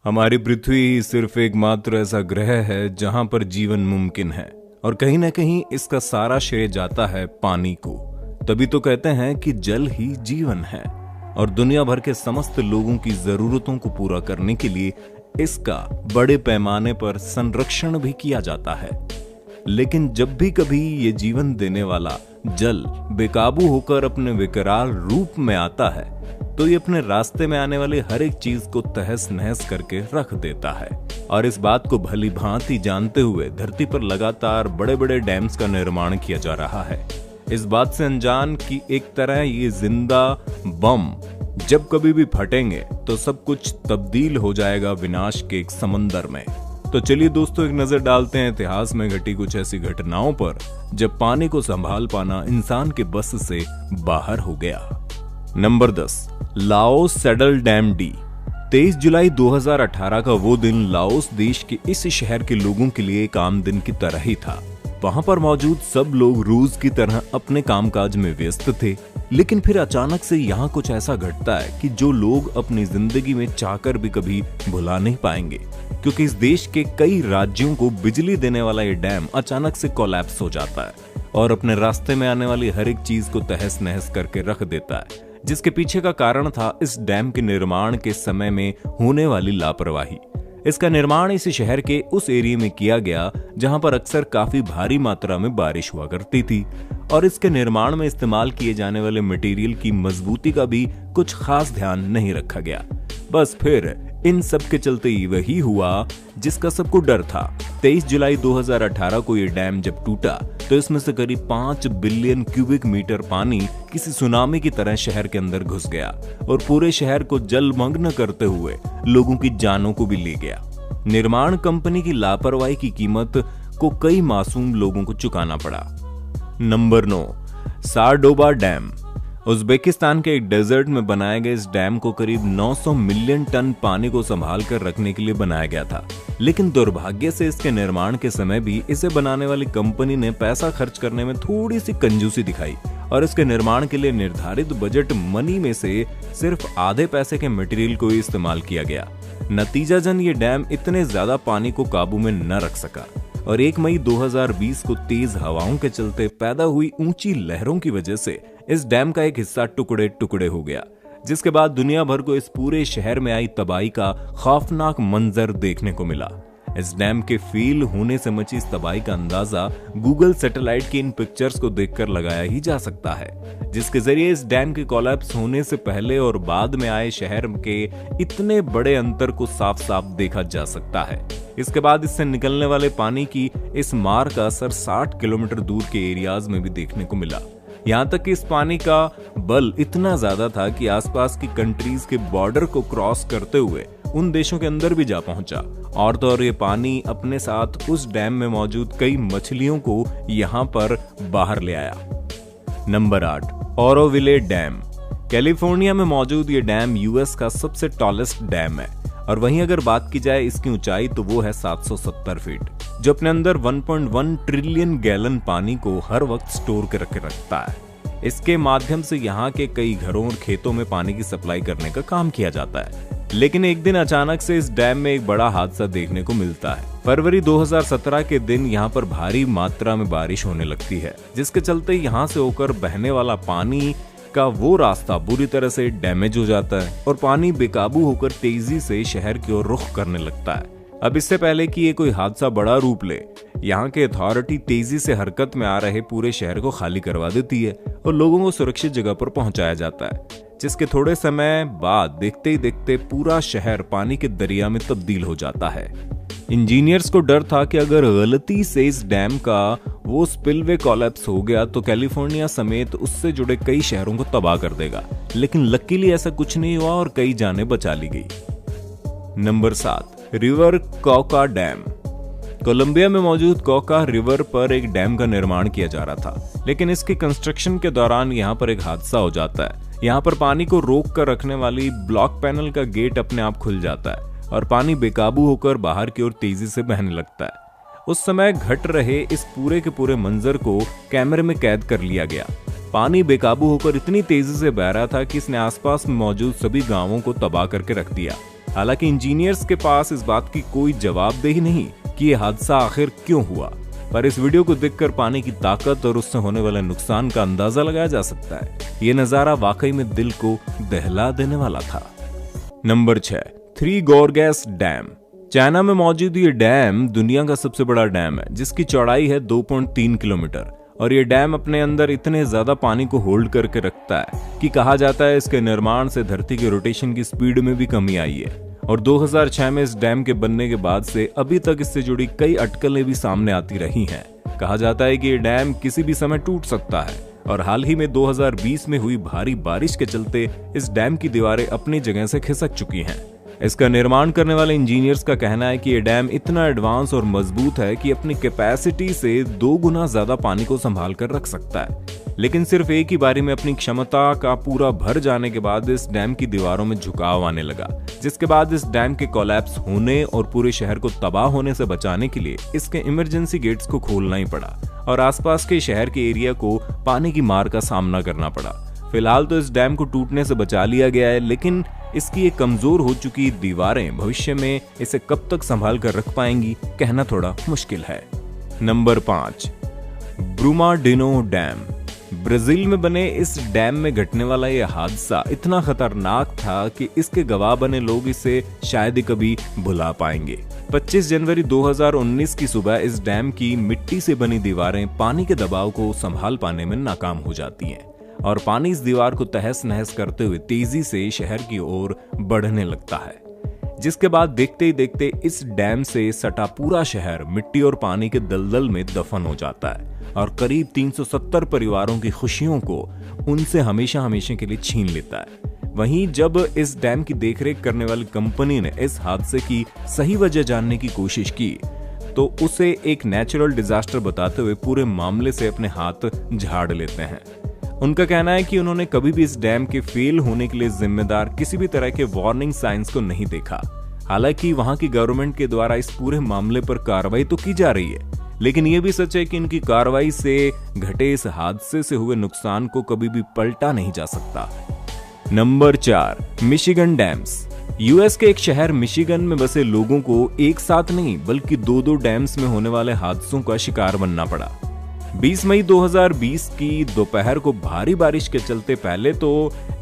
हमारी पृथ्वी ही सिर्फ एकमात्र ऐसा ग्रह है जहां पर जीवन मुमकिन है और कहीं ना कहीं इसका सारा श्रेय जाता है पानी को। तभी तो कहते हैं कि जल ही जीवन है और दुनिया भर के समस्त लोगों की जरूरतों को पूरा करने के लिए इसका बड़े पैमाने पर संरक्षण भी किया जाता है। लेकिन जब भी कभी ये जीवन देने वाला जल बेकाबू होकर अपने विकराल रूप में आता है तो ये अपने रास्ते में आने वाली हर एक चीज को तहस नहस करके रख देता है। और इस बात को भली भांति जानते हुए धरती पर लगातार बड़े बड़े डैम्स का निर्माण किया जा रहा है, इस बात से अनजान कि एक तरह ये जिंदा बम जब कभी भी फटेंगे तो सब कुछ तब्दील हो जाएगा विनाश के एक समंदर में। तो चलिए दोस्तों, एक नजर डालते हैं इतिहास में घटी कुछ ऐसी घटनाओं पर जब पानी को संभाल पाना इंसान के बस से बाहर हो गया। Number 10, Laos saddle dam D. 23 जुलाई 2018 का वो दिन लाओस देश के इस शहर के लोगों के लिए एक आम दिन की तरह ही था। वहां पर मौजूद सब लोग रोज की तरह अपने कामकाज में व्यस्त थे, लेकिन फिर अचानक से यहाँ कुछ ऐसा घटता है कि जो लोग अपनी जिंदगी में चाहकर भी कभी भुला नहीं पाएंगे, क्योंकि इस देश के कई राज्यों को बिजली देने वाला ये डैम अचानक से कोलैप्स हो जाता है और अपने रास्ते में आने वाली हर एक चीज को तहस नहस करके रख देता है, जिसके पीछे का कारण था इस डैम के निर्माण के समय में होने वाली लापरवाही। इसका निर्माण इस शहर के उस एरिया में किया गया जहां पर अक्सर काफी भारी मात्रा में बारिश हुआ करती थी और इसके निर्माण में इस्तेमाल किए जाने वाले मटेरियल की मजबूती का भी कुछ खास ध्यान नहीं रखा गया। बस फिर इन सब के चलते वही हुआ जिसका सबको डर था। 23 जुलाई 2018 को ये डैम जब टूटा तो इसमें से करीब 5 बिलियन क्यूबिक मीटर पानी किसी सुनामी की तरह शहर के अंदर घुस गया और पूरे शहर को जलमग्न करते हुए लोगों की जानों को भी ले गया। निर्माण कंपनी की लापरवाही की कीमत को कई मासूम लोगों को चुकाना पड़ा। Number 9, सारडोबा dam. उज्बेकिस्तान के एक डेजर्ट में बनाए गए इस डैम को करीब 900 मिलियन टन पानी को संभाल कर रखने के लिए बनाया गया था, लेकिन दुर्भाग्य से इसके निर्माण के समय भी इसे बनाने वाली कंपनी ने पैसा खर्च करने में थोड़ी सी कंजूसी दिखाई और इसके निर्माण के लिए निर्धारित बजट मनी में से सिर्फ आधे पैसे के मटेरियल को ही इस्तेमाल किया गया। नतीजतन ये डैम इतने ज्यादा पानी को काबू में न रख सका और 1 मई 2020 को तेज हवाओं के चलते पैदा हुई ऊंची लहरों की वजह से इस डैम का एक हिस्सा टुकड़े टुकड़े हो गया, जिसके बाद दुनिया भर को इस पूरे शहर में आई तबाही का खौफनाक मंजर देखने को मिला। इस डैम के फेल होने से मची इस तबाही का अंदाजा गूगल सैटेलाइट की इन पिक्चर्स को देखकर लगाया ही जा सकता है, जिसके जरिए इस डैम के कोलैप्स होने से पहले और बाद में आए शहर के इतने बड़े अंतर को साफ साफ देखा जा सकता है। इसके बाद इससे निकलने वाले पानी की इस मार का असर 60 किलोमीटर दूर के एरियाज में भी देखने को मिला। यहाँ तक कि इस पानी का बल इतना ज्यादा था कि आसपास की कंट्रीज के बॉर्डर को क्रॉस करते हुए उन देशों के अंदर भी जा पहुंचा और तो और ये पानी अपने साथ उस डैम में मौजूद कई मछलियों को यहाँ पर बाहर ले आया। Number 8, Auroville dam. कैलिफोर्निया में मौजूद ये डैम यूएस का सबसे टॉलेस्ट डैम है और वहीं अगर बात की जाए इसकी ऊंचाई तो वो है 770 फीट, जो अपने अंदर 1.1 ट्रिलियन गैलन पानी को हर वक्त स्टोर करके रखता है। इसके माध्यम से यहाँ के कई घरों और खेतों में पानी की सप्लाई करने का काम किया जाता है। लेकिन एक दिन अचानक से इस डैम में एक बड़ा हादसा देखने को मिलता है। फरवरी 2017 के दिन यहाँ पर भारी मात्रा में बारिश होने लगती है, जिसके चलते यहाँ से होकर बहने वाला पानी का वो रास्ता बुरी तरह से डैमेज हो जाता है और पानी बेकाबू होकर तेजी से शहर की ओर रुख करने लगता है। अब इससे पहले कि ये कोई हादसा बड़ा रूप ले, यहाँ के अथॉरिटी तेजी से हरकत में आ रहे पूरे शहर को खाली करवा देती है और लोगों को सुरक्षित जगह पर पहुंचाया जाता है, जिसके थोड़े समय बाद देखते ही देखते पूरा शहर पानी के दरिया में तब्दील हो जाता है। इंजीनियर्स को डर था कि अगर गलती से इस डैम का वो स्पिलवे कोलैप्स हो गया तो कैलिफोर्निया समेत उससे जुड़े कई शहरों को तबाह कर देगा, लेकिन लकीली ऐसा कुछ नहीं हुआ और कई जानें बचा ली गई। Number 7, river Cauca dam. Colombia में मौजूद कॉका रिवर पर एक डैम का निर्माण किया जा रहा था, लेकिन इसके कंस्ट्रक्शन के दौरान यहाँ पर एक हादसा हो जाता है। यहाँ पर पानी को रोक कर रखने वाली ब्लॉक पैनल का गेट अपने आप खुल जाता है और पानी बेकाबू होकर बाहर की ओर तेजी से बहने लगता है। उस समय घट रहे इस पूरे के पूरे मंजर को कैमरे में कैद कर लिया गया। पानी बेकाबू होकर इतनी तेजी से बह रहा था कि इसने आसपास में मौजूद सभी गांवों को तबाह करके रख दिया। हालांकि इंजीनियर्स के पास इस बात की कोई जवाबदेही नहीं कि यह हादसा आखिर क्यों हुआ, पर इस वीडियो को देखकर पानी की ताकत और उससे होने वाले नुकसान का अंदाजा लगाया जा सकता है। ये नजारा वाकई में दिल को दहला देने वाला था। Number 6, Three Gorges Dam. China में मौजूद ये डैम दुनिया का सबसे बड़ा डैम है, जिसकी चौड़ाई है 2.3 किलोमीटर और ये डैम अपने अंदर इतने ज्यादा पानी को होल्ड करके रखता है कि कहा जाता है इसके निर्माण से धरती के रोटेशन की स्पीड में भी कमी आई है। और 2006 में इस डैम के बनने के बाद से अभी तक इससे जुड़ी कई अटकलें भी सामने आती रही हैं। कहा जाता है कि ये डैम किसी भी समय टूट सकता है और हाल ही में 2020 में हुई भारी बारिश के चलते इस डैम की दीवारें अपनी जगह से खिसक चुकी हैं। इसका निर्माण करने वाले इंजीनियर्स का कहना है कि ये डैम इतना एडवांस और मजबूत है कि अपनी कैपेसिटी से 2 गुना ज्यादा पानी को संभाल कर रख सकता है, लेकिन सिर्फ एक ही बारी में अपनी क्षमता का पूरा भर जाने के बाद इस डैम की दीवारों में झुकाव आने लगा, जिसके बाद इस डैम के कोलैप्स होने और पूरे शहर को तबाह होने से बचाने के लिए इसके इमरजेंसी गेट्स को खोलना ही पड़ा और आसपास के शहर के एरिया को पानी की मार का सामना करना पड़ा। फिलहाल तो इस डैम को टूटने से बचा लिया गया है, लेकिन इसकी ये कमजोर हो चुकी दीवारें भविष्य में इसे कब तक संभाल कर रख पाएंगी, कहना थोड़ा मुश्किल है। Number 5, ब्रूमाडिनो dam. ब्राजील में बने इस डैम में घटने वाला यह हादसा इतना खतरनाक था कि इसके गवाह बने लोग इसे शायद ही कभी भुला पाएंगे। 25 जनवरी 2019 की सुबह इस डैम की मिट्टी से बनी दीवारें पानी के दबाव को संभाल पाने में नाकाम हो जाती हैं और पानी इस दीवार को तहस नहस करते हुए तेजी से शहर की ओर बढ़ने लगता है, जिसके बाद देखते ही देखते इस डैम से सटा पूरा शहर मिट्टी और पानी के दलदल में दफन हो जाता है और करीब 370 परिवारों की खुशियों को उनसे हमेशा हमेशा के लिए छीन लेता है। वहीं जब इस डैम की देखरेख करने वाली कंपनी ने इस हादसे की सही वजह जानने की कोशिश की तो उसे एक नेचुरल डिजास्टर बताते हुए पूरे मामले से अपने हाथ झाड़ लेते हैं। उनका कहना है कि उन्होंने कभी भी इस डैम के फेल होने के लिए जिम्मेदार किसी भी तरह के वार्निंग साइंस को नहीं देखा। हालांकि वहां की गवर्नमेंट के द्वारा इस पूरे मामले पर कार्रवाई तो की जा रही है, लेकिन यह भी सच है कि इनकी कार्रवाई से घटे इस हादसे से हुए नुकसान को कभी भी पलटा नहीं जा सकता। Number 4, Michigan dams. यूएस के एक शहर मिशिगन में बसे लोगों को एक साथ नहीं बल्कि 2-2 डैम्स में होने वाले हादसों का शिकार बनना पड़ा। 20 मई 2020 की दोपहर को भारी बारिश के चलते पहले तो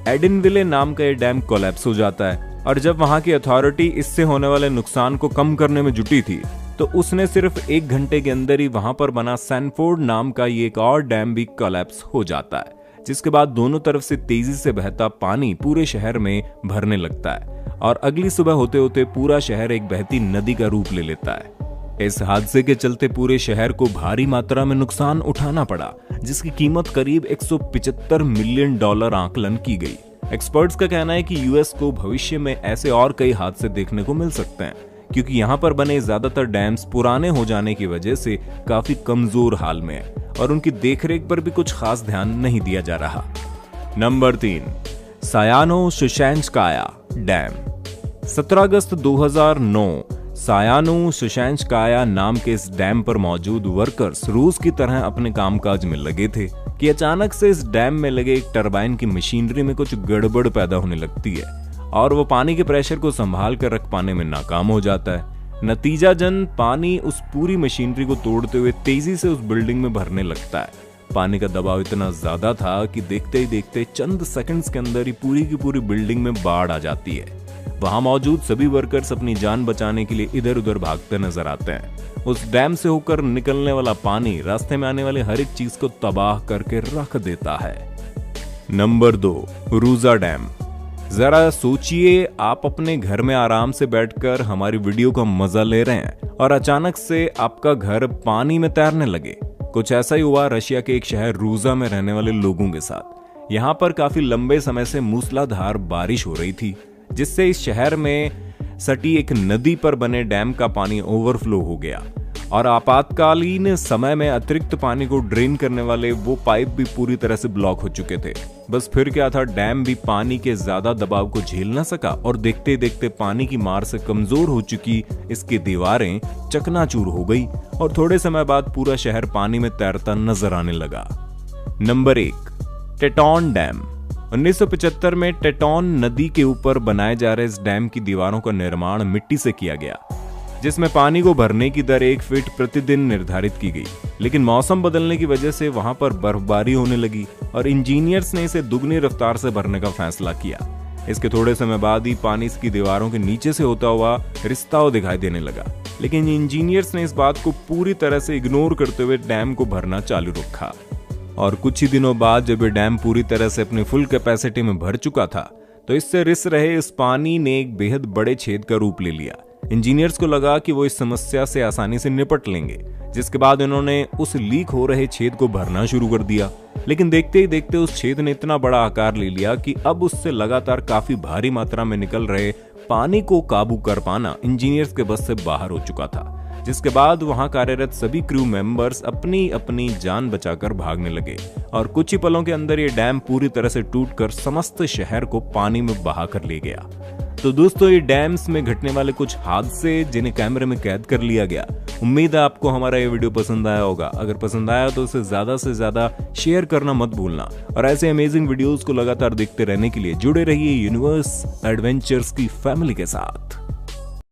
एडिनविले नाम का यह डैम कोलैप्स हो जाता है और जब वहां की अथॉरिटी इससे होने वाले नुकसान को कम करने में जुटी थी तो उसने सिर्फ 1 घंटे के अंदर ही वहां पर बना सैनफोर्ड नाम का ये एक और डैम भी कोलैप्स हो जाता है, जिसके बाद दोनों तरफ से तेजी से बहता पानी पूरे शहर में भरने लगता है और अगली सुबह होते होते पूरा शहर एक बहती नदी का रूप ले लेता है। इस हादसे के चलते पूरे शहर को भारी मात्रा में नुकसान उठाना पड़ा, जिसकी कीमत करीब $175 मिलियन आकलन की गई। एक्सपर्ट्स का कहना है कि यूएस को भविष्य में ऐसे और कई हादसे देखने को मिल सकते हैं, क्योंकि यहाँ पर बने ज्यादातर डैम्स पुराने हो जाने की वजह से काफी कमजोर हाल में है और उनकी देखरेख पर भी कुछ खास ध्यान नहीं दिया जा रहा। Number 3, सायानो शुशेंस्काया dam. 17 अगस्त 2009 सायानो शुशेंस्काया नाम के इस डैम पर मौजूद वर्कर्स रोज की तरह अपने कामकाज में लगे थे कि अचानक से इस डैम में लगे एक टरबाइन की मशीनरी में कुछ गड़बड़ पैदा होने लगती है और वो पानी के प्रेशर को संभाल कर रख पाने में नाकाम हो जाता है। नतीजाजन पानी उस पूरी मशीनरी को तोड़ते हुए तेजी से उस बिल्डिंग में भरने लगता है। पानी का दबाव इतना ज्यादा था कि देखते ही देखते चंद सेकंड्स के अंदर ही पूरी की पूरी बिल्डिंग में बाढ़ आ जाती है। वहां मौजूद सभी वर्कर्स अपनी जान बचाने के लिए इधर उधर भागते नजर आते हैं। उस डैम से होकर निकलने वाला पानी रास्ते में आने वाले हर एक चीज को तबाह करके रख देता है। Number 2, Ruja dam. जरा सोचिए, आप अपने घर में आराम से बैठकर हमारी वीडियो का मजा ले रहे हैं और अचानक से आपका घर पानी में तैरने लगे। कुछ ऐसा ही हुआ रशिया के एक शहर रूजा में रहने वाले लोगों के साथ। यहाँ पर काफी लंबे समय से मूसलाधार बारिश हो रही थी, जिससे इस शहर में सटी एक नदी पर बने डैम का पानी ओवरफ्लो हो गया और आपातकालीन समय में अतिरिक्त पानी को ड्रेन करने वाले वो पाइप भी पूरी तरह से ब्लॉक हो चुके थे। बस फिर क्या था, डैम भी पानी के ज्यादा दबाव को झेल ना सका और देखते देखते पानी की मार से कमजोर हो चुकी इसकी दीवारें चकनाचूर हो गई और थोड़े समय बाद पूरा शहर पानी में तैरता नजर आने लगा। Number 1, टेटॉन dam. 1975 में टेटॉन नदी के ऊपर बनाए जा रहे इस डैम की दीवारों का निर्माण मिट्टी से किया गया, जिसमें पानी को भरने की दर 1 फीट प्रतिदिन निर्धारित की गई। लेकिन मौसम बदलने की वजह से वहां पर बर्फबारी होने लगी और इंजीनियर्स ने इसे दुगनी रफ्तार से भरने का फैसला किया। इसके थोड़े समय बाद ही पानी इसकी दीवारों के नीचे से होता हुआ रिश्ता दिखाई देने लगा, लेकिन इंजीनियर्स ने इस बात को पूरी तरह से इग्नोर करते हुए डैम को भरना चालू रखा। और कुछ ही दिनों बाद जब ये डैम पूरी तरह से अपनी फुल कैपेसिटी में भर चुका था, तो इससे रिस रहे इस पानी ने एक बेहद बड़े छेद का रूप ले लिया। इंजीनियर्स को लगा कि वो इस समस्या से आसानी से निपट लेंगे, जिसके बाद इन्होंने उस लीक हो रहे छेद को भरना शुरू कर दिया। लेकिन देखते ही देखते उस छेद ने इतना बड़ा आकार ले लिया कि अब उससे लगातार काफी भारी मात्रा में निकल रहे पानी को काबू कर पाना इंजीनियर्स के बस से बाहर हो चुका था, जिसके बाद वहां कार्यरत सभी क्रू मेंबर्स अपनी अपनी जान बचाकर भागने लगे और कुछ ही पलों के अंदर ये डैम पूरी तरह से टूटकर समस्त शहर को पानी में बहा कर ले गया। तो दोस्तों, ये डैम्स में घटने वाले कुछ हादसे जिन्हें कैमरे में कैद कर लिया गया। उम्मीद है आपको हमारा ये वीडियो पसंद आया होगा। अगर पसंद आया तो उसे ज्यादा से ज्यादा शेयर करना मत भूलना और ऐसे अमेजिंग वीडियोस को लगातार देखते रहने के लिए जुड़े रहिए यूनिवर्स एडवेंचर्स की फैमिली के साथ।